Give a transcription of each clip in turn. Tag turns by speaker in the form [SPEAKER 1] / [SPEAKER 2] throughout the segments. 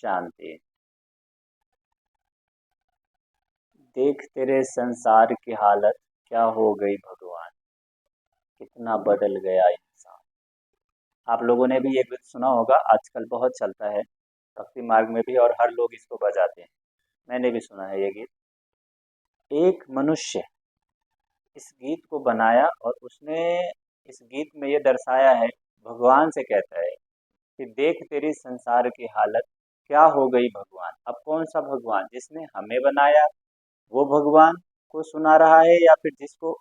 [SPEAKER 1] शांति। देख तेरे संसार की हालत क्या हो गई भगवान, कितना बदल गया इंसान। आप लोगों ने भी ये गीत सुना होगा, आजकल बहुत चलता है भक्ति मार्ग में भी और हर लोग इसको बजाते हैं। मैंने भी सुना है ये गीत। एक मनुष्य इस गीत को बनाया और उसने इस गीत में ये दर्शाया है, भगवान से कहता है कि देख तेरी संसार की हालत क्या हो गई भगवान। अब कौन सा भगवान? जिसने हमें बनाया वो भगवान को सुना रहा है या फिर जिसको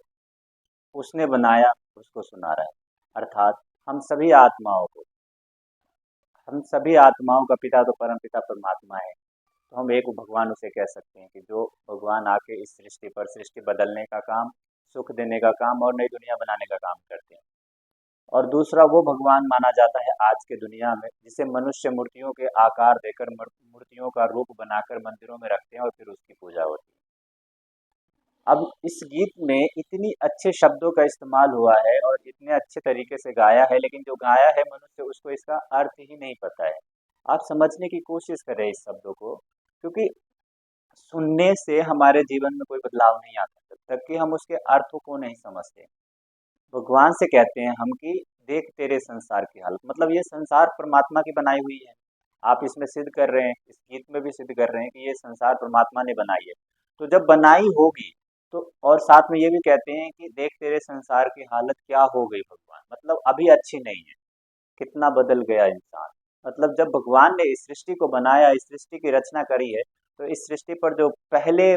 [SPEAKER 1] उसने बनाया उसको सुना रहा है? अर्थात हम सभी आत्माओं का पिता तो परम पिता परमात्मा है। तो हम एक भगवान उसे कह सकते हैं कि जो भगवान आके इस सृष्टि पर सृष्टि बदलने का काम, सुख देने का काम और नई दुनिया बनाने का काम करते हैं। और दूसरा वो भगवान माना जाता है आज के दुनिया में जिसे मनुष्य मूर्तियों के आकार देकर मूर्तियों का रूप बनाकर मंदिरों में रखते हैं और फिर उसकी पूजा होती है। अब इस गीत में इतनी अच्छे शब्दों का इस्तेमाल हुआ है और इतने अच्छे तरीके से गाया है, लेकिन जो गाया है मनुष्य उसको इसका अर्थ ही नहीं पता है। आप समझने की कोशिश करें इस शब्दों को, क्योंकि सुनने से हमारे जीवन में कोई बदलाव नहीं आता जब तक कि हम उसके अर्थों को नहीं समझते। भगवान से कहते हैं हम कि देख तेरे संसार की हालत, मतलब ये संसार परमात्मा की बनाई हुई है। आप इसमें सिद्ध कर रहे हैं, इस गीत में भी सिद्ध कर रहे हैं कि ये संसार परमात्मा ने बनाई है। तो जब बनाई होगी तो, और साथ में ये भी कहते हैं कि देख तेरे संसार की हालत क्या हो गई भगवान, मतलब अभी अच्छी नहीं है, कितना बदल गया इंसान। मतलब जब भगवान ने इस सृष्टि को बनाया, इस सृष्टि की रचना करी है, तो इस सृष्टि पर जो पहले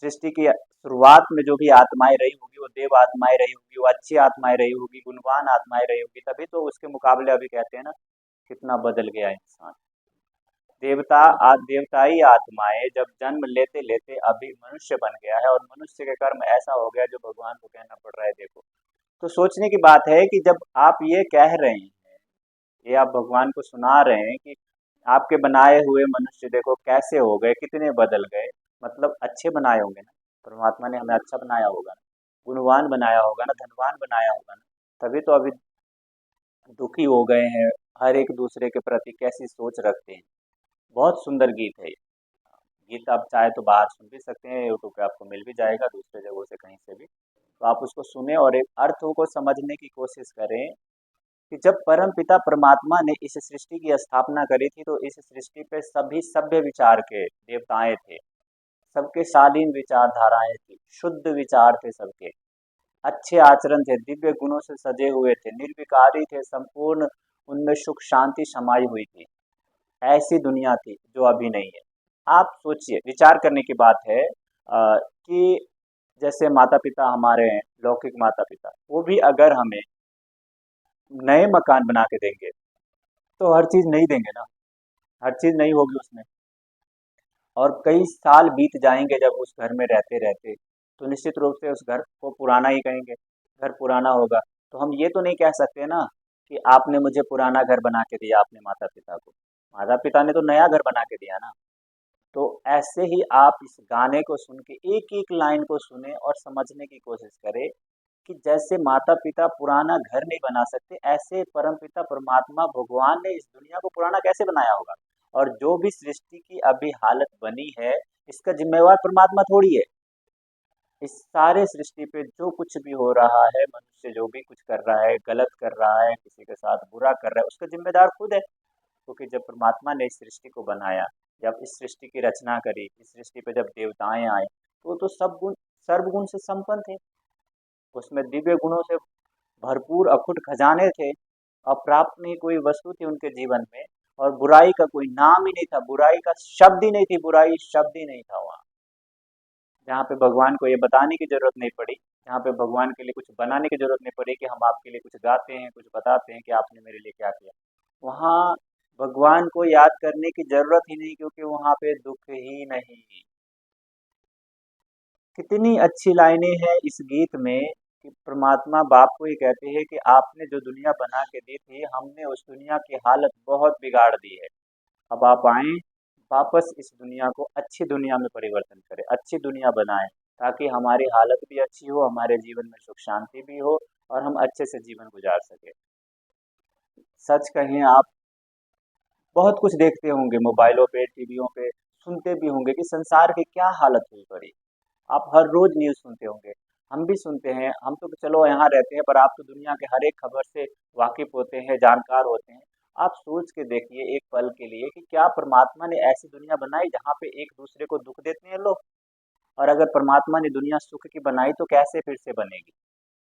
[SPEAKER 1] सृष्टि की शुरुआत में जो भी आत्माएं रही होगी वो देव आत्माएं रही होगी, वो अच्छी आत्माएं रही होगी, गुणवान आत्माएं रही होगी, तभी तो उसके मुकाबले अभी कहते हैं ना कितना बदल गया इंसान। देवताई आत्माएं जब जन्म लेते लेते अभी मनुष्य बन गया है और मनुष्य के कर्म ऐसा हो गया जो भगवान को कहना पड़ रहा है। देखो, तो सोचने की बात है कि जब आप ये कह रहे हैं, ये आप भगवान को सुना रहे हैं कि आपके बनाए हुए मनुष्य देखो कैसे हो गए, कितने बदल गए, मतलब अच्छे बनाए होंगे ना, परमात्मा ने हमें अच्छा बनाया होगा ना, गुणवान बनाया होगा ना, धनवान बनाया होगा ना, तभी तो अभी दुखी हो गए हैं, हर एक दूसरे के प्रति कैसी सोच रखते हैं। बहुत सुंदर गीत है ये। गीत आप चाहे तो बाहर सुन भी सकते हैं, यूट्यूब पे आपको मिल भी जाएगा दूसरे जगहों से कहीं से भी, तो आप उसको सुने और एक अर्थ को समझने की कोशिश करें कि जब परम पिता परमात्मा ने इस सृष्टि की स्थापना करी थी तो इस सृष्टि पे सभी सभ्य विचार के देवताएं थे, सबके शालीन विचारधाराएं थी, शुद्ध विचार थे सबके, अच्छे आचरण थे, दिव्य गुणों से सजे हुए थे, निर्विकारी थे संपूर्ण, उनमें सुख शांति समाई हुई थी। ऐसी दुनिया थी जो अभी नहीं है। आप सोचिए, विचार करने की बात है कि जैसे माता पिता हमारे हैं, लौकिक माता पिता, वो भी अगर हमें नए मकान बना के देंगे तो हर चीज नहीं देंगे ना, हर चीज नहीं होगी उसमें। और कई साल बीत जाएंगे जब उस घर में रहते रहते, तो निश्चित रूप से उस घर को पुराना ही कहेंगे, घर पुराना होगा। तो हम ये तो नहीं कह सकते ना कि आपने मुझे पुराना घर बना के दिया अपने माता पिता को, माता पिता ने तो नया घर बना के दिया ना। तो ऐसे ही आप इस गाने को सुन के एक एक लाइन को सुने और समझने की कोशिश करें कि जैसे माता पिता पुराना घर नहीं बना सकते, ऐसे परम पिता परमात्मा भगवान ने इस दुनिया को पुराना कैसे बनाया होगा। और जो भी सृष्टि की अभी हालत बनी है, इसका जिम्मेवार परमात्मा थोड़ी है। इस सारे सृष्टि पे जो कुछ भी हो रहा है, मनुष्य जो भी कुछ कर रहा है, गलत कर रहा है, किसी के साथ बुरा कर रहा है, उसका जिम्मेदार खुद है। क्योंकि जब परमात्मा ने इस सृष्टि को बनाया, जब इस सृष्टि की रचना करी, इस सृष्टि पे जब देवताएं आए, तो वो तो सब गुण सर्वगुण से संपन्न थे, उसमें दिव्य गुणों से भरपूर अखुट खजाने थे, अप्राप्य कोई वस्तु थी उनके जीवन में, और बुराई का कोई नाम ही नहीं था, बुराई का शब्द ही नहीं थी, बुराई शब्द ही नहीं था वहाँ। जहाँ पे भगवान को ये बताने की जरूरत नहीं पड़ी, जहाँ पे भगवान के लिए कुछ बनाने की जरूरत नहीं पड़ी कि हम आपके लिए कुछ गाते हैं, कुछ बताते हैं कि आपने मेरे लिए क्या किया, वहाँ भगवान को याद करने की जरूरत ही नहीं, क्योंकि वहाँ पे दुख ही नहीं। कितनी अच्छी लाइनें हैं इस गीत में कि परमात्मा बाप को ही कहते हैं कि आपने जो दुनिया बना के दी थी, हमने उस दुनिया की हालत बहुत बिगाड़ दी है। अब आप आए वापस इस दुनिया को अच्छी दुनिया में परिवर्तन करें, अच्छी दुनिया बनाएं, ताकि हमारी हालत भी अच्छी हो, हमारे जीवन में सुख शांति भी हो और हम अच्छे से जीवन गुजार सके। सच कहें आप, बहुत कुछ देखते होंगे मोबाइलों पे, टीवियों पे, सुनते भी होंगे कि संसार की क्या हालत हुई पड़ी। आप हर रोज न्यूज़ सुनते होंगे, हम भी सुनते हैं, हम तो चलो यहाँ रहते हैं, पर आप तो दुनिया के हर एक खबर से वाकिफ होते हैं, जानकार होते हैं। आप सोच के देखिए एक पल के लिए कि क्या परमात्मा ने ऐसी दुनिया बनाई जहाँ पे एक दूसरे को दुख देते हैं लोग? और अगर परमात्मा ने दुनिया सुख की बनाई तो कैसे फिर से बनेगी?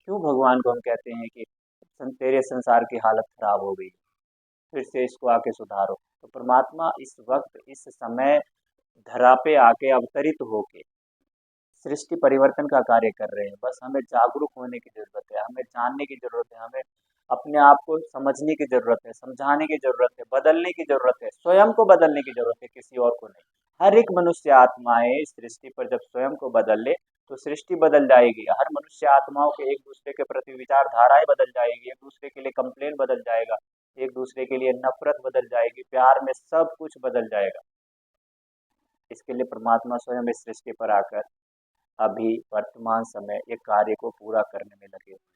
[SPEAKER 1] क्यों भगवान को हम कहते हैं कि तेरे संसार की हालत खराब हो गई, फिर से इसको आके सुधारो? तो परमात्मा इस वक्त इस समय धरा पे आके अवतरित होके सृष्टि परिवर्तन का कार्य कर रहे हैं। बस हमें जागरूक होने की ज़रूरत है, हमें जानने की ज़रूरत है, हमें अपने आप को समझने की ज़रूरत है, समझाने की ज़रूरत है, बदलने की ज़रूरत है, स्वयं को बदलने की ज़रूरत है, किसी और को नहीं। हर एक मनुष्य आत्माएँ इस सृष्टि पर जब स्वयं को बदल ले, तो सृष्टि बदल जाएगी। हर मनुष्य आत्माओं के एक दूसरे के प्रति विचारधाराएँ बदल जाएगी, एक दूसरे के लिए कंप्लेन बदल जाएगा, एक दूसरे के लिए नफ़रत बदल जाएगी, प्यार में सब कुछ बदल जाएगा। इसके लिए परमात्मा स्वयं इस सृष्टि पर आकर अभी वर्तमान समय ये कार्य को पूरा करने में लगे हुए हैं।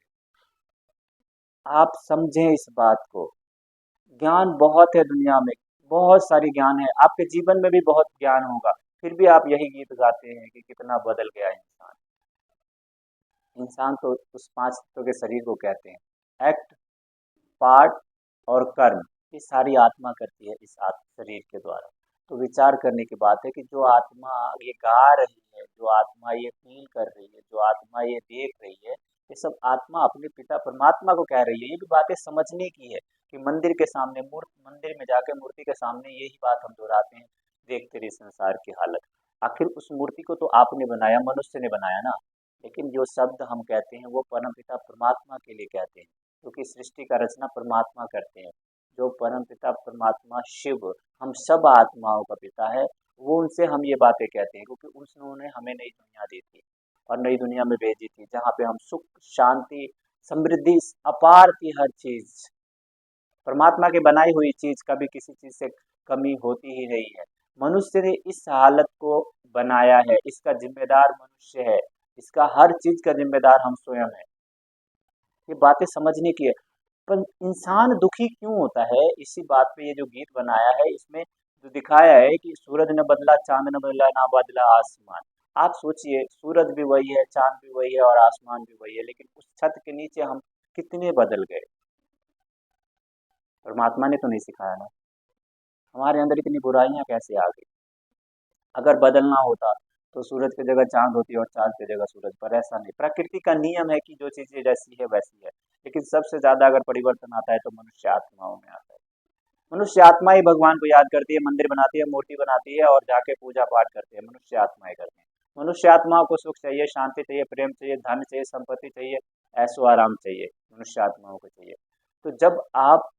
[SPEAKER 1] आप समझें इस बात को। ज्ञान बहुत है दुनिया में, बहुत सारी ज्ञान है, आपके जीवन में भी बहुत ज्ञान होगा, फिर भी आप यही गीत गाते हैं कि कितना बदल गया इंसान। इंसान तो उस पांच तत्वों के शरीर को कहते हैं। एक्ट, पार्ट और कर्म, ये सारी आत्मा करती है इस आत्म शरीर के द्वारा। तो विचार करने की बात है कि जो आत्मा ये गा रही है, जो आत्मा ये फील कर रही है, जो आत्मा ये देख रही है, ये सब आत्मा अपने पिता परमात्मा को कह रही है। ये भी बातें समझने की है कि मंदिर के सामने मंदिर में जाकर मूर्ति के सामने यही बात हम दोहराते हैं, देख तेरी संसार की हालत। आखिर उस मूर्ति को तो आपने बनाया, मनुष्य ने बनाया ना। लेकिन जो शब्द हम कहते हैं वो परमपिता परमात्मा के लिए कहते हैं, क्योंकि सृष्टि का रचना परमात्मा करते हैं। जो परमपिता परमात्मा शिव हम सब आत्माओं का पिता है, वो उनसे हम ये बातें कहते हैं, क्योंकि उन्होंने हमें नई दुनिया दी थी और नई दुनिया में भेजी थी, जहाँ पे हम सुख, शांति, समृद्धि, अपार की हर चीज, परमात्मा की बनाई हुई चीज, कभी किसी चीज से कमी होती ही नहीं है। मनुष्य ने इस हालत को बनाया है, इसका जिम्मेदार मनुष्य है, इसका हर चीज का जिम्मेदार हम स्वयं है। ये बातें समझने की है। पर इंसान दुखी क्यों होता है? इसी बात पे ये जो गीत बनाया है, इसमें जो दिखाया है कि सूरज न बदला, चांद न बदला, ना बदला आसमान। आप सोचिए, सूरज भी वही है, चांद भी वही है और आसमान भी वही है, लेकिन उस छत के नीचे हम कितने बदल गए? परमात्मा ने तो नहीं सिखाया ना। हमारे अंदर इतनी बुराइयां कैसे आ गई? अगर बदलना होता तो सूरज की जगह चांद होती और चांद की जगह सूरज, पर ऐसा नहीं। प्रकृति का नियम है कि जो चीजें जैसी है वैसी है। लेकिन सबसे ज्यादा अगर परिवर्तन आता है तो मनुष्य आत्माओं में आता है। मनुष्य आत्मा ही भगवान को याद करती है, मंदिर बनाती है, मूर्ति बनाती है और जाके पूजा पाठ करते हैं। मनुष्य आत्माएं करते हैं। मनुष्य आत्माओं को सुख चाहिए, शांति चाहिए, प्रेम चाहिए, धन चाहिए, संपत्ति चाहिए, ऐशो आराम चाहिए, मनुष्य आत्माओं को चाहिए। तो जब आप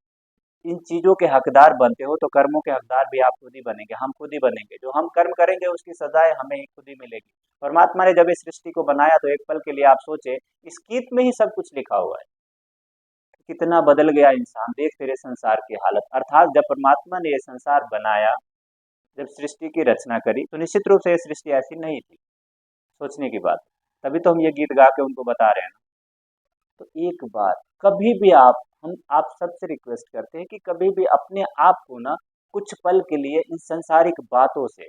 [SPEAKER 1] इन चीजों के हकदार बनते हो तो कर्मों के हकदार भी आप खुद ही बनेंगे, हम खुद ही बनेंगे। जो हम कर्म करेंगे उसकी सजाएं हमें ही खुद ही मिलेगी। परमात्मा ने जब इस सृष्टि को बनाया तो एक पल के लिए आप सोचे, इस गीत में ही सब कुछ लिखा हुआ है। कितना बदल गया इंसान, देख तेरे संसार की हालत। अर्थात जब परमात्मा ने ये संसार बनाया, जब सृष्टि की रचना करी, तो निश्चित रूप से ये सृष्टि ऐसी नहीं थी। सोचने की बात, तभी तो हम ये गीत गा के उनको बता रहे हैं ना। तो एक बार कभी भी हम आप सबसे रिक्वेस्ट करते हैं कि कभी भी अपने आप को ना कुछ पल के लिए इन संसारिक बातों से,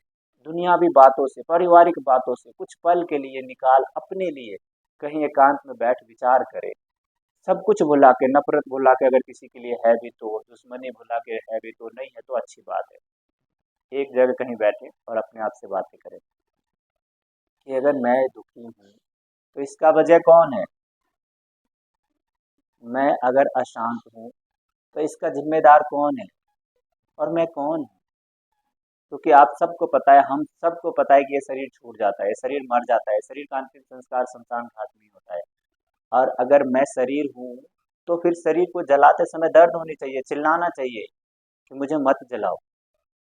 [SPEAKER 1] दुनियावी बातों से, पारिवारिक बातों से कुछ पल के लिए निकाल अपने लिए कहीं एकांत में बैठ विचार करे। सब कुछ भुला के, नफरत भुला के, अगर किसी के लिए है भी तो, दुश्मनी भुला के है भी तो, नहीं है तो अच्छी बात है। एक जगह कहीं बैठे और अपने आप से बातें करें कि अगर मैं दुखी हूँ तो इसका वजह कौन है? मैं अगर अशांत हूँ तो इसका जिम्मेदार कौन है? और मैं कौन हूँ? क्योंकि आप सबको पता है, हम सबको पता है कि ये शरीर छूट जाता है, शरीर मर जाता है, शरीर का अंतिम संस्कार शमशान घाट में ही होता है। और अगर मैं शरीर हूँ तो फिर शरीर को जलाते समय दर्द होनी चाहिए, चिल्लाना चाहिए कि मुझे मत जलाओ।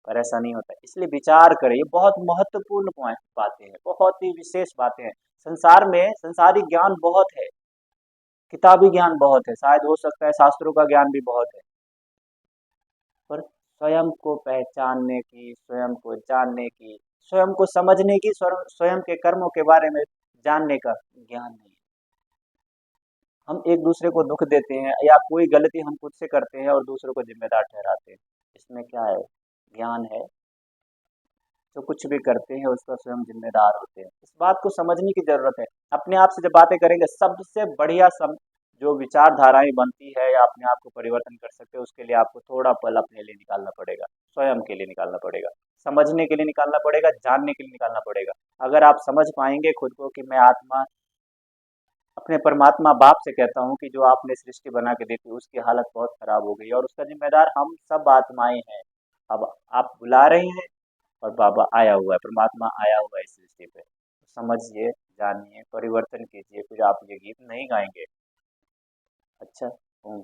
[SPEAKER 1] पर ऐसा नहीं होता। इसलिए विचार करें, ये बहुत महत्वपूर्ण पॉइंट बातें हैं, बहुत ही विशेष बातें हैं। संसार में संसारी ज्ञान बहुत है, किताबी ज्ञान बहुत है, शायद हो सकता है शास्त्रों का ज्ञान भी बहुत है, पर स्वयं को पहचानने की, स्वयं को जानने की, स्वयं को समझने की, स्वयं के कर्मों के बारे में जानने का ज्ञान नहीं है। हम एक दूसरे को दुख देते हैं या कोई गलती हम खुद से करते हैं और दूसरों को जिम्मेदार ठहराते हैं। इसमें इसमें क्या है, ज्ञान है। जो कुछ भी करते हैं उसका स्वयं जिम्मेदार होते हैं, इस बात को समझने की जरूरत है। अपने आप से जब बातें करेंगे, सबसे बढ़िया जो विचारधाराएं बनती है या अपने आप को परिवर्तन कर सकते हो, उसके लिए आपको थोड़ा पल अपने लिए निकालना पड़ेगा, स्वयं के लिए निकालना पड़ेगा, समझने के लिए निकालना पड़ेगा, जानने के लिए निकालना पड़ेगा। अगर आप समझ पाएंगे खुद को कि मैं आत्मा, अपने परमात्मा बाप से कहता हूँ कि जो आपने सृष्टि बना के दी थी उसकी हालत बहुत खराब हो गई और उसका जिम्मेदार हम सब आत्माएं हैं। अब आप बुला रहे हैं और बाबा आया हुआ है, परमात्मा आया हुआ है इस सृष्टि पे, तो समझिए, जानिए, परिवर्तन कीजिए, फिर आप ये गीत नहीं गाएंगे। अच्छा। ओम।